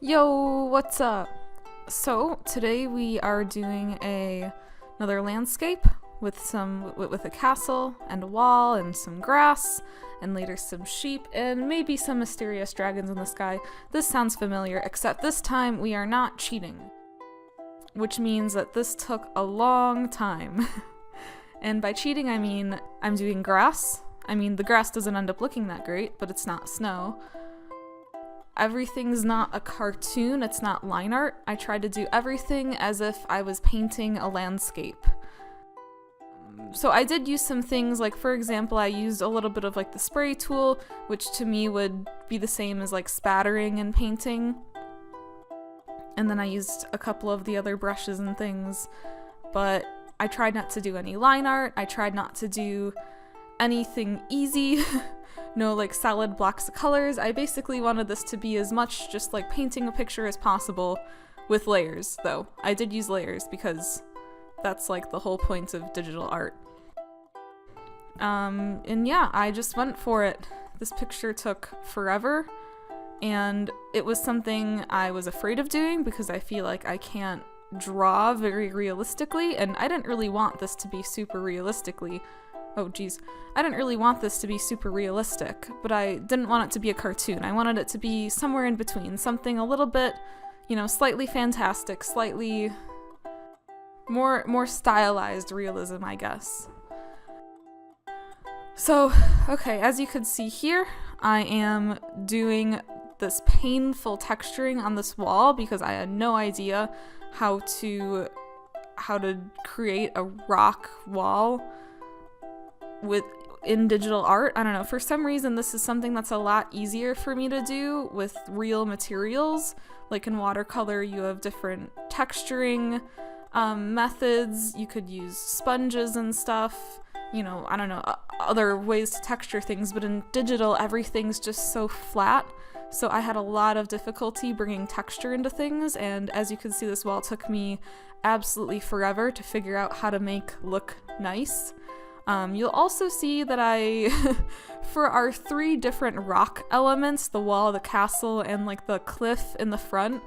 Yo, what's up? So today we are doing another landscape with a castle and a wall and some grass and later some sheep and maybe some mysterious dragons in the sky. This sounds familiar, except this time we are not cheating, which means that this took a long time. And by cheating I mean I'm doing grass. I mean the grass doesn't end up looking that great, but it's not snow. Everything's not a cartoon, it's not line art. I tried to do everything as if I was painting a landscape. So I did use some things, like for example, I used a little bit of like the spray tool, which to me would be the same as like spattering and painting. And then I used a couple of the other brushes and things, but I tried not to do any line art. I tried not to do anything easy. No like solid blocks of colors. I basically wanted this to be as much just like painting a picture as possible with layers, though. I did use layers because that's like the whole point of digital art. And yeah, I just went for it. This picture took forever, and it was something I was afraid of doing because I feel like I can't draw very realistically, and I didn't really want this to be super realistically. Oh geez, I didn't really want this to be super realistic, but I didn't want it to be a cartoon. I wanted it to be somewhere in between, something a little bit, slightly fantastic, slightly more stylized realism, I guess. So, okay, as you could see here, I am doing this painful texturing on this wall because I had no idea how to create a rock wall in digital art. I don't know, for some reason this is something that's a lot easier for me to do with real materials. Like in watercolor you have different texturing methods. You could use sponges and stuff, I don't know, other ways to texture things, but in digital everything's just so flat. So I had a lot of difficulty bringing texture into things, and as you can see, this wall took me absolutely forever to figure out how to make look nice. You'll also see that for our 3 different rock elements, the wall, the castle, and like the cliff in the front,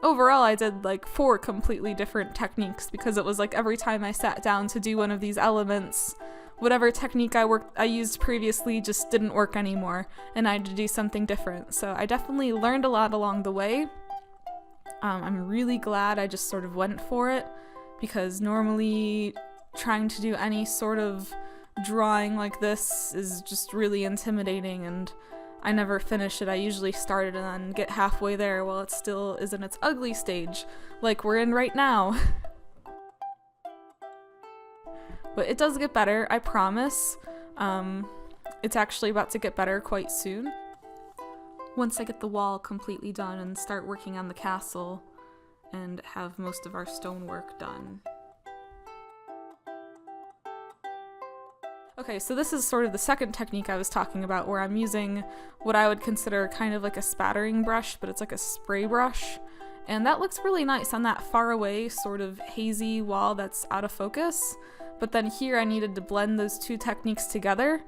overall I did like 4 completely different techniques, because it was like every time I sat down to do one of these elements, whatever technique I used previously just didn't work anymore, and I had to do something different. So I definitely learned a lot along the way. I'm really glad I just sort of went for it, because normally trying to do any sort of drawing like this is just really intimidating, and I never finish it. I usually start it and then get halfway there while it still is in its ugly stage, like we're in right now. But it does get better, I promise. It's actually about to get better quite soon. Once I get the wall completely done and start working on the castle and have most of our stonework done. Okay, so this is sort of the second technique I was talking about, where I'm using what I would consider kind of like a spattering brush, but it's like a spray brush. And that looks really nice on that far away, sort of hazy wall that's out of focus. But then here I needed to blend those 2 techniques together,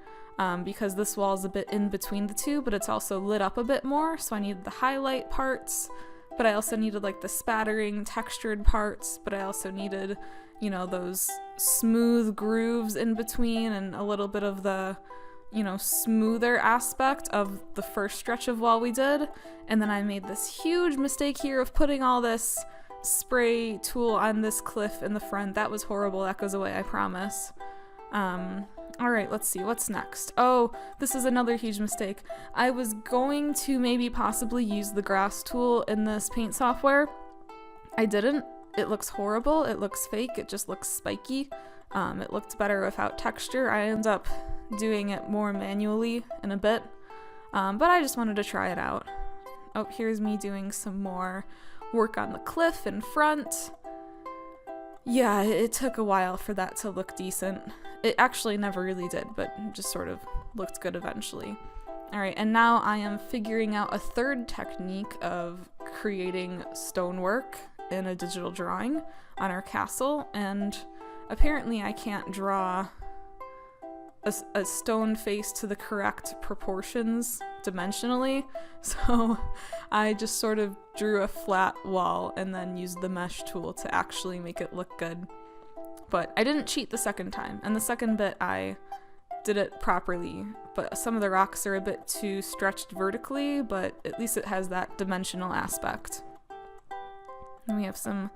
because this wall is a bit in between the 2, but it's also lit up a bit more, so I needed the highlight parts. But I also needed like the spattering textured parts, but I also needed, those smooth grooves in between and a little bit of the, smoother aspect of the first stretch of wall we did. And then I made this huge mistake here of putting all this spray tool on this cliff in the front. That was horrible. That goes away, I promise. Alright, let's see, what's next? Oh, this is another huge mistake. I was going to maybe possibly use the grass tool in this paint software. I didn't. It looks horrible, it looks fake, it just looks spiky. It looked better without texture. I ended up doing it more manually in a bit, but I just wanted to try it out. Oh, here's me doing some more work on the cliff in front. Yeah, it took a while for that to look decent. It actually never really did, but just sort of looked good eventually. Alright, and now I am figuring out a 3rd technique of creating stonework in a digital drawing on our castle, and apparently I can't draw a stone face to the correct proportions dimensionally, so I just sort of drew a flat wall and then used the mesh tool to actually make it look good. But I didn't cheat the second time, and the second bit I did it properly, but some of the rocks are a bit too stretched vertically, but at least it has that dimensional aspect. And we have some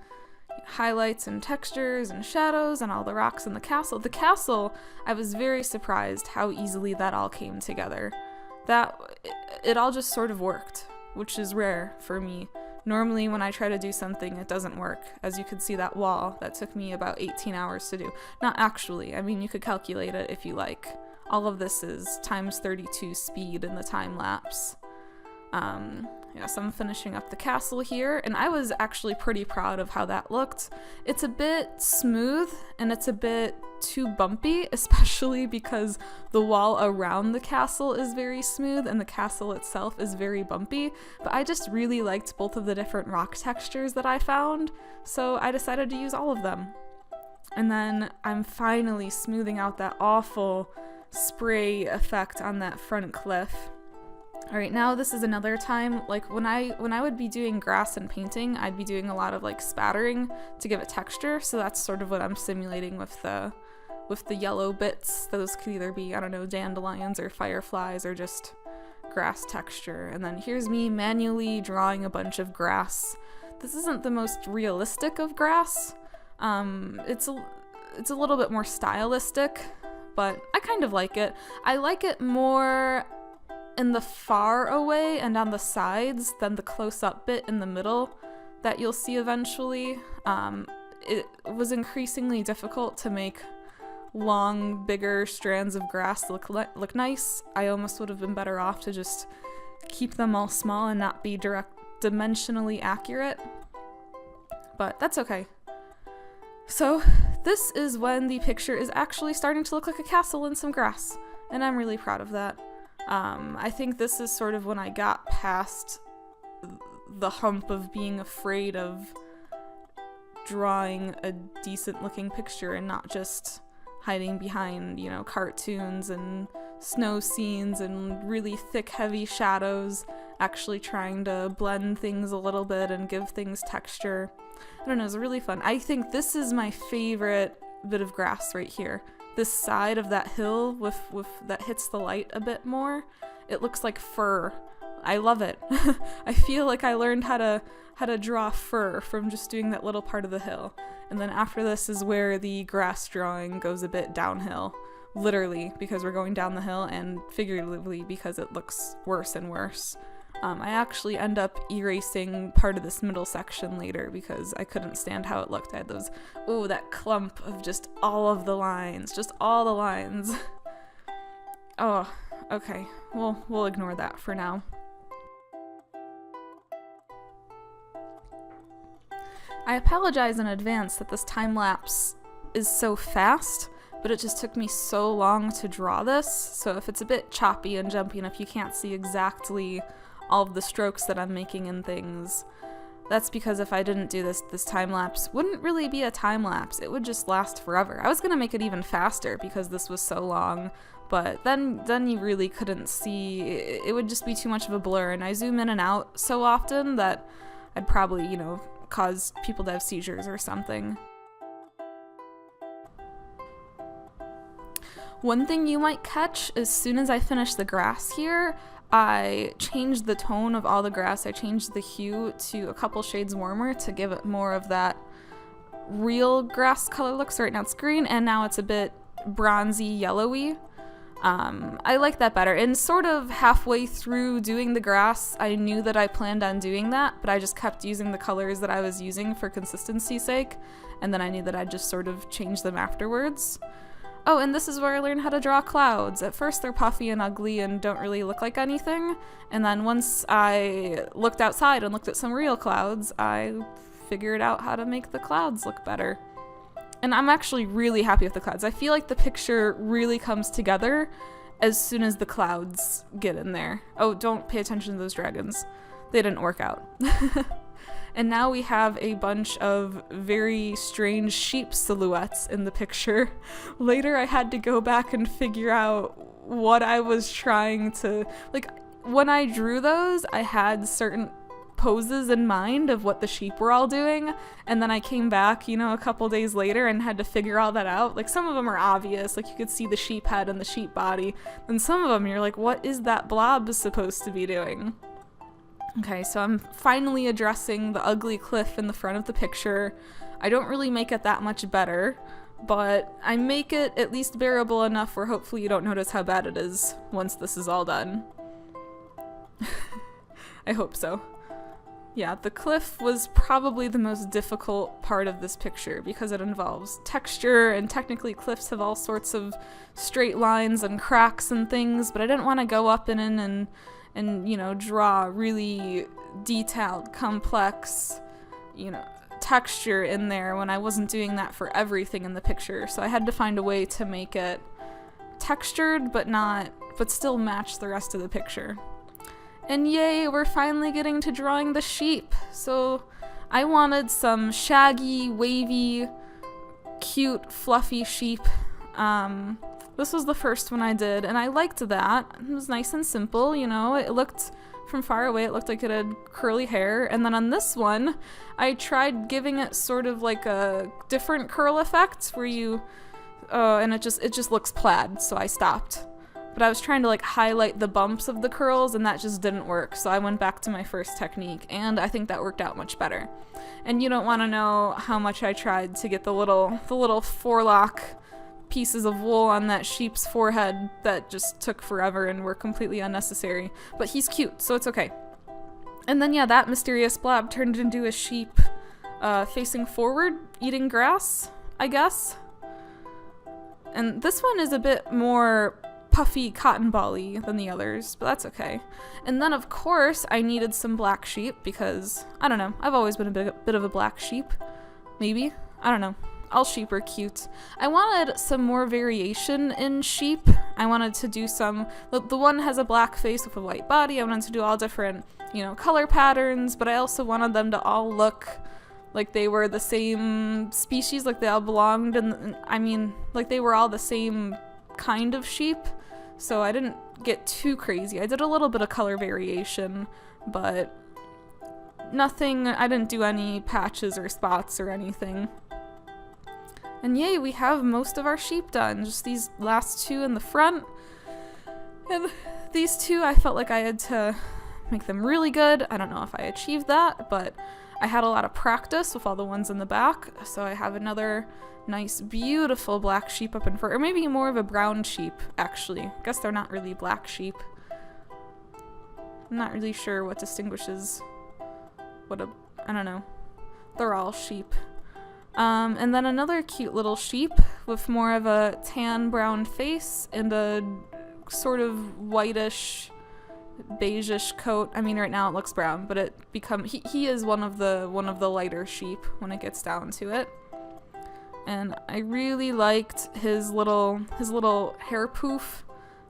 highlights and textures and shadows and all the rocks in the castle. The castle, I was very surprised how easily that all came together. It all just sort of worked, which is rare for me. Normally when I try to do something, it doesn't work. As you could see, that wall, that took me about 18 hours to do. Not actually, I mean, you could calculate it if you like. All of this is times 32 speed in the time lapse. Yeah, so I'm finishing up the castle here, and I was actually pretty proud of how that looked. It's a bit smooth, and it's a bit too bumpy, especially because the wall around the castle is very smooth, and the castle itself is very bumpy, but I just really liked both of the different rock textures that I found, so I decided to use all of them. And then I'm finally smoothing out that awful spray effect on that front cliff. Alright, now this is another time, like when I would be doing grass and painting, I'd be doing a lot of like spattering to give it texture, so that's sort of what I'm simulating with the yellow bits. Those could either be, I don't know, dandelions or fireflies or just grass texture. And then here's me manually drawing a bunch of grass. This isn't the most realistic of grass. It's a little bit more stylistic, but I kind of like it. I like it more in the far away and on the sides than the close-up bit in the middle that you'll see eventually. It was increasingly difficult to make long, bigger strands of grass look nice. I almost would have been better off to just keep them all small and not be dimensionally accurate, but that's okay. So this is when the picture is actually starting to look like a castle and some grass, and I'm really proud of that. I think this is sort of when I got past the hump of being afraid of drawing a decent looking picture and not just hiding behind, you know, cartoons and snow scenes and really thick, heavy shadows, actually trying to blend things a little bit and give things texture. I don't know, it's really fun. I think this is my favorite bit of grass right here. This side of that hill with that hits the light a bit more. It looks like fur. I love it. I feel like I learned how to draw fur from just doing that little part of the hill. And then after this is where the grass drawing goes a bit downhill. Literally, because we're going down the hill, and figuratively because it looks worse and worse. I actually end up erasing part of this middle section later because I couldn't stand how it looked. I had those, oh, that clump of just all of the lines, just all the lines. Oh, okay, we'll ignore that for now. I apologize in advance that this time lapse is so fast, but it just took me so long to draw this, so if it's a bit choppy and jumpy and if you can't see exactly all of the strokes that I'm making and things, that's because if I didn't do this time-lapse wouldn't really be a time-lapse. It would just last forever. I was gonna make it even faster because this was so long, but then you really couldn't see. It would just be too much of a blur, and I zoom in and out so often that I'd probably, you know, cause people to have seizures or something. One thing you might catch, as soon as I finish the grass here, I changed the tone of all the grass. I changed the hue to a couple shades warmer to give it more of that real grass color look. So right now it's green, and now it's a bit bronzy yellowy. I like that better. And sort of halfway through doing the grass, I knew that I planned on doing that, but I just kept using the colors that I was using for consistency's sake, and then I knew that I'd just sort of change them afterwards. Oh, and this is where I learned how to draw clouds. At first they're puffy and ugly and don't really look like anything, and then once I looked outside and looked at some real clouds, I figured out how to make the clouds look better. And I'm actually really happy with the clouds. I feel like the picture really comes together as soon as the clouds get in there. Oh, don't pay attention to those dragons. They didn't work out. And now we have a bunch of very strange sheep silhouettes in the picture. Later I had to go back and figure out what I was trying to, like, when I drew those, I had certain poses in mind of what the sheep were all doing, and then I came back, you know, a couple days later and had to figure all that out. Like, some of them are obvious, like you could see the sheep head and the sheep body, and some of them you're like, what is that blob supposed to be doing? Okay, so I'm finally addressing the ugly cliff in the front of the picture. I don't really make it that much better, but I make it at least bearable enough where hopefully you don't notice how bad it is once this is all done. I hope so. Yeah, the cliff was probably the most difficult part of this picture because it involves texture, and technically cliffs have all sorts of straight lines and cracks and things, but I didn't want to go up in and you know, draw really detailed, complex, you know, texture in there when I wasn't doing that for everything in the picture. So I had to find a way to make it textured but still match the rest of the picture. And yay, we're finally getting to drawing the sheep. So I wanted some shaggy, wavy, cute, fluffy sheep. This was the first one I did, and I liked that. It was nice and simple, you know. It looked, from far away, it looked like it had curly hair. And then on this one, I tried giving it sort of like a different curl effect where you, and it just looks plaid, so I stopped. But I was trying to like highlight the bumps of the curls, and that just didn't work, so I went back to my first technique, and I think that worked out much better. And you don't want to know how much I tried to get the little forelock pieces of wool on that sheep's forehead that just took forever and were completely unnecessary. But he's cute, so it's okay. And then yeah, that mysterious blob turned into a sheep facing forward, eating grass, I guess. And this one is a bit more puffy cotton ball-y than the others, but that's okay. And then of course I needed some black sheep because, I don't know, I've always been a bit of a black sheep. Maybe? I don't know. All sheep are cute. I wanted some more variation in sheep. I wanted to do some, the one has a black face with a white body. I wanted to do all different, you know, color patterns, but I also wanted them to all look like they were the same species, like they all belonged, and I mean, like they were all the same kind of sheep. So I didn't get too crazy. I did a little bit of color variation, but nothing, I didn't do any patches or spots or anything. And yay, we have most of our sheep done. Just these last two in the front. And these two, I felt like I had to make them really good. I don't know if I achieved that, but I had a lot of practice with all the ones in the back. So I have another nice, beautiful black sheep up in front, or maybe more of a brown sheep, actually. I guess they're not really black sheep. I'm not really sure what distinguishes I don't know. They're all sheep. And then another cute little sheep with more of a tan brown face and a sort of whitish, beigeish coat. I mean, right now it looks brown, but he is one of the lighter sheep when it gets down to it. And I really liked his little hair poof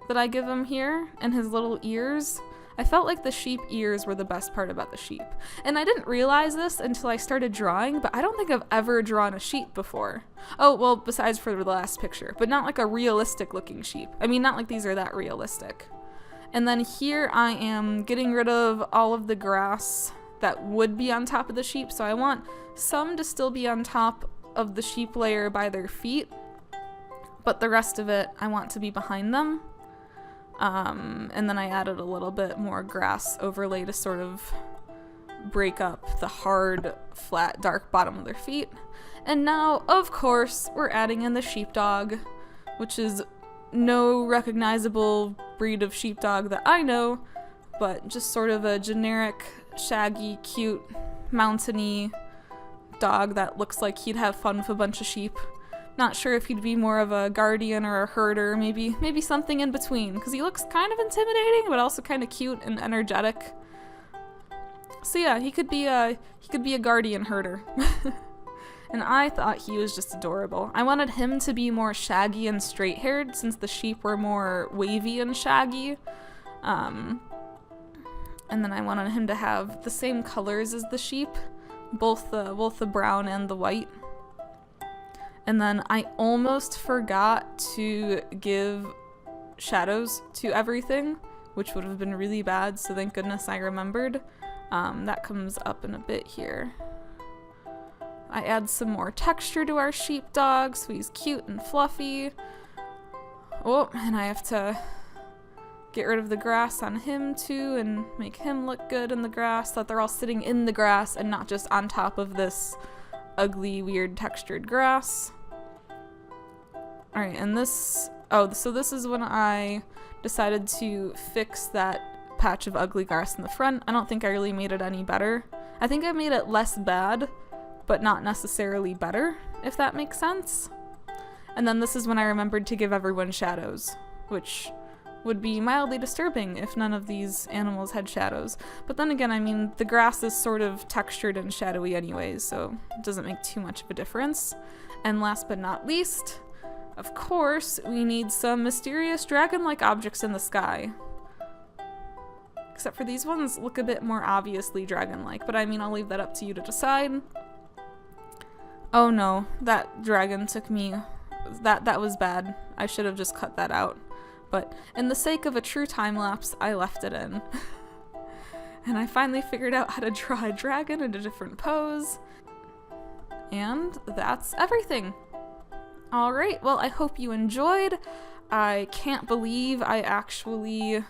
that I give him here, and his little ears. I felt like the sheep ears were the best part about the sheep. And I didn't realize this until I started drawing, but I don't think I've ever drawn a sheep before. Oh, well, besides for the last picture, but not like a realistic looking sheep. I mean, not like these are that realistic. And then here I am getting rid of all of the grass that would be on top of the sheep, so I want some to still be on top of the sheep layer by their feet, but the rest of it I want to be behind them. And then I added a little bit more grass overlay to sort of break up the hard, flat, dark bottom of their feet. And now, of course, we're adding in the sheepdog, which is no recognizable breed of sheepdog that I know, but just sort of a generic, shaggy, cute, mountainy dog that looks like he'd have fun with a bunch of sheep. Not sure if he'd be more of a guardian or a herder, maybe something in between, because he looks kind of intimidating, but also kind of cute and energetic. So yeah, he could be a guardian herder. And I thought he was just adorable. I wanted him to be more shaggy and straight-haired, since the sheep were more wavy and shaggy. And then I wanted him to have the same colors as the sheep, both the brown and the white. And then I almost forgot to give shadows to everything, which would have been really bad, so thank goodness I remembered. That comes up in a bit here. I add some more texture to our sheepdog so he's cute and fluffy. Oh, and I have to get rid of the grass on him too and make him look good in the grass so that they're all sitting in the grass and not just on top of this ugly, weird textured grass. Alright, and this, so this is when I decided to fix that patch of ugly grass in the front. I don't think I really made it any better. I think I made it less bad, but not necessarily better, if that makes sense. And then this is when I remembered to give everyone shadows, which would be mildly disturbing if none of these animals had shadows. But then again, I mean, the grass is sort of textured and shadowy anyways, so it doesn't make too much of a difference. And last but not least, of course, we need some mysterious dragon-like objects in the sky. Except for these ones look a bit more obviously dragon-like, but I mean, I'll leave that up to you to decide. Oh no, that dragon took me... That was bad. I should have just cut that out. But in the sake of a true time lapse, I left it in. And I finally figured out how to draw a dragon in a different pose. And that's everything. Alright, well, I hope you enjoyed. I can't believe I actually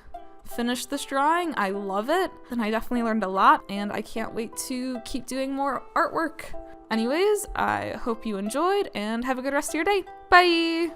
finished this drawing. I love it, and I definitely learned a lot, and I can't wait to keep doing more artwork. Anyways, I hope you enjoyed, and have a good rest of your day. Bye!